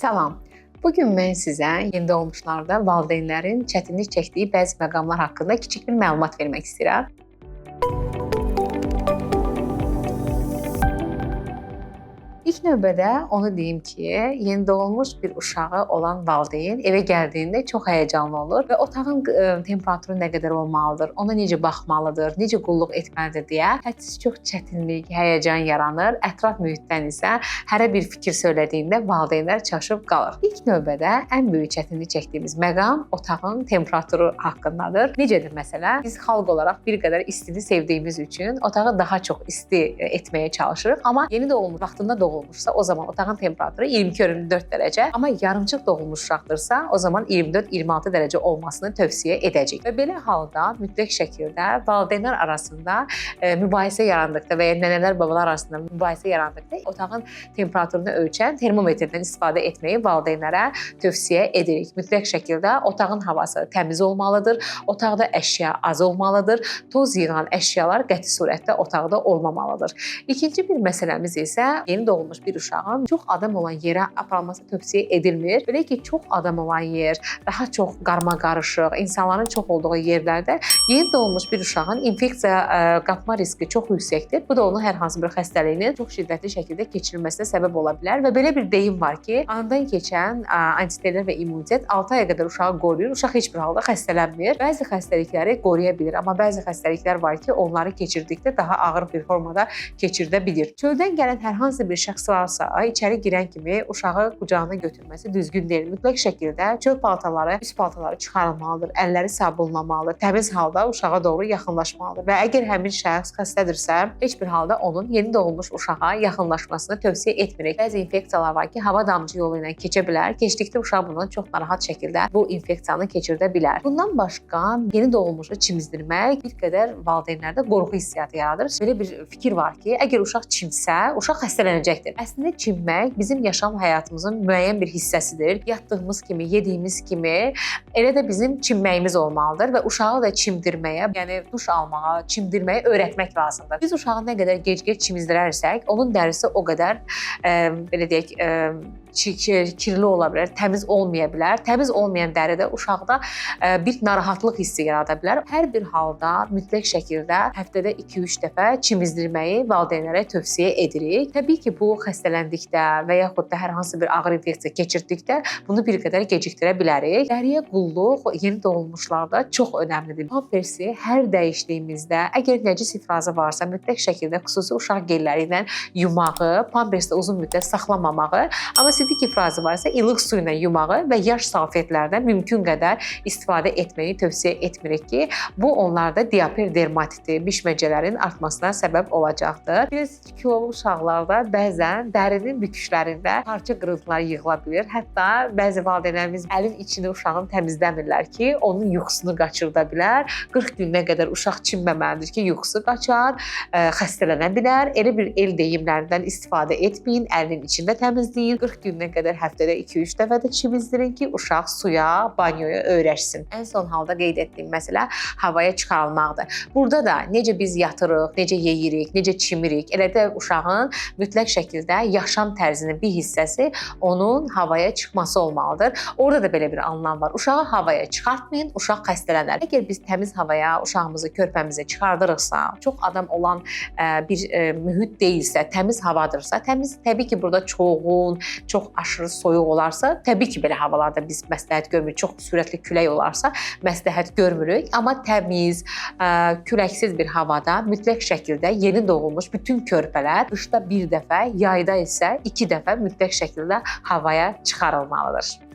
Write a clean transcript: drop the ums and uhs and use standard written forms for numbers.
Salam. Bugün mən sizə yeni doğmuşlarda valideynlərin çətinlik çəkdiyi bəzi məqamlar haqqında kiçik bir məlumat vermək istəyirəm. İlk növbədə onu deyim ki, yeni doğulmuş bir uşağı olan valideyn evə gəldiyində çox həyəcanlı olur və otağın temperaturu nə qədər olmalıdır, ona necə baxmalıdır, necə qulluq etməlidir deyə hədsiz çox çətinlik, həyəcan yaranır. Ətraf mühitdən isə hərə bir fikir söylədiyində valideynlər çaşıb qalır. İlk növbədə ən böyük çətinlik çəkdiyimiz məqam otağın temperaturu haqqındadır. Necədir məsələ? Biz xalq olaraq bir qədər istini sevdiyimiz üçün otağı daha çox isti etməyə çalışırıq, amma yeni doğulmuş vaxtında doğulmuşsa o zaman otağın temperaturu 22-24 dərəcə, amma yarımçıq doğulmuş uşaqdırsa o zaman 24-26 dərəcə olmasını tövsiyə edəcəyik. Və belə halda mütləq şəkildə valideynlər arasında mübahisə yarandıqda və ya nənələr, babalar arasında mübahisə yarandıqda otağın temperaturunu ölçən termometrdən istifadə etməyi valideynlərə tövsiyə edirik. Mütləq şəkildə otağın havası təmiz olmalıdır, otaqda əşya az olmalıdır, toz yığan əşyalar qəti surətdə otaqda olmamalıdır. İkinci bir məsələmiz isə yeni doğulmuş bir uşağın çox adam olan yerə aparılması tövsiyə edilmir. Belə ki, çox adam olan yer, daha çox qarma-qarışıq, insanların çox olduğu yerlərdə yeni doğulmuş bir uşağın infeksiya qapma riski çox yüksəkdir. Bu da onun hər hansı bir xəstəliyinin çox şiddətli şəkildə keçirilməsinə səbəb ola bilər və belə bir deyim var ki, anadan keçən antitəllər və immunitet 6 aya qədər uşağı qoruyur. Uşaq heç bir halda xəstələnmir. Bəzi xəstəlikləri qoruya bilir, amma bəzi xəstəliklər var ki, onları keçirdikdə daha ağır bir formada keçirdə bilir. Çöldən gələn hər hansı bir şəxs varsa, içəri girən kimi uşağı qucağına götürməsi düzgün deyil. Mütləq şəkildə çöl paltarları, üst paltarları çıxarılmalıdır, əlləri sabunlamalıdır, təmiz halda uşağa doğru yaxınlaşmalıdır və əgər həmin şəxs xəstədirsə, heç bir halda onun yeni doğulmuş uşağa yaxınlaşmasını tövsiyə etmirik. Bəzi infeksiyalar var ki, hava damcı yolu ilə keçə bilər. Keçdikdə uşaq bundan çox narahat şəkildə bu infeksiyanı keçirdə bilər. Bundan başqa yeni doğulmuşu çimizdirmək bir qədər valideynlərdə qorxu hissiyatı yaradır. Belə bir fikir var ki, əgər uşaq çimsə, uşaq xəstələnəcəkdir. Əslində çimmək bizim yaşam həyatımızın müəyyən bir hissəsidir. Yatdığımız kimi, yediyimiz kimi elə də bizim çimməyimiz olmalıdır və uşağı da çimdirməyə, yəni duş almağa, çimdirməyə öyrətmək lazımdır. Biz uşağı nə qədər gec-gec çimizdirərsək, onun dərisi o qədər belə deyək, kirli ola bilər, təmiz olmaya bilər. Təmiz olmayan dəridə uşaqda bir narahatlıq hissi yarada bilər. Hər bir halda mütləq şəkildə həftədə 2-3 dəfə çimizdirməyi valideynlərə tövsiyə edirik. Təbii ki, bu xəstələndikdə və yaxud da hər hansı bir ağır infeksiya keçirdikdə bunu bir qədər gecikdirə bilərik. Dəriyə qulluq yeni doğulmuşlarda çox önəmlidir. Pampersi hər dəyişdiyimizdə, əgər nəcis ifrazı varsa, mütləq şəkildə xüsusi uşaq gelləri ilə yumağı, pampersdə uzun müddət saxlamamağı, amma sidik ifrazı varsa ilıq su ilə yumağı və yaş salfetlərdən mümkün qədər istifadə etməyi tövsiyə etmirik ki, bu onlarda diaper dermatiti, bişməcələrin artmasına səbəb olacaqdır. Biraz kilolu uşaqlarda bəzən dərinin büküşlərində parça qırıntıları yığıla bilir. Hətta bəzi valideynlərimiz əlin içini uşağın təmizləmirlər ki, onun yuxusunu qaçırda bilər. 40 günə qədər uşaq çimməməlidir ki, yuxusu qaçar, xəstələnə bilər. Elə bir el deyimlərindən istifadə etməyin, əlin içində təmizləyin. 40 günə qədər həftədə 2-3 dəfə də çimizdirin ki, uşaq suya, banyoya öyrəşsin. Ən son halda qeyd etdiyim məsələ havaya çıxarılmaqdır. Burada da necə biz yatırıq, necə yeyirik, necə çimirik, elə də uşağın mütləq şəkildə yaşam tərzinin bir hissəsi onun havaya çıxması olmalıdır. Orada da belə bir anlam var. Uşağı havaya çıxartmayın, uşaq xəstələnər. Əgər biz təmiz havaya uşağımızı, körpəmizi çıxardırıqsa, çox adam olan bir mühit deyilsə, təmiz havadırsa, təbii ki, burada çoğun, çox aşırı soyuq olarsa, təbii ki, belə havalarda biz məsləhət görmürük. Çox sürətli külək olarsa, məsləhət görmürük. Amma təmiz, küləksiz bir havada mütləq şəkildə yeni doğulmuş bütün körpələr qışda bir dəfə, yayda isə 2 dəfə mütləq şəkildə havaya çıxarılmalıdır.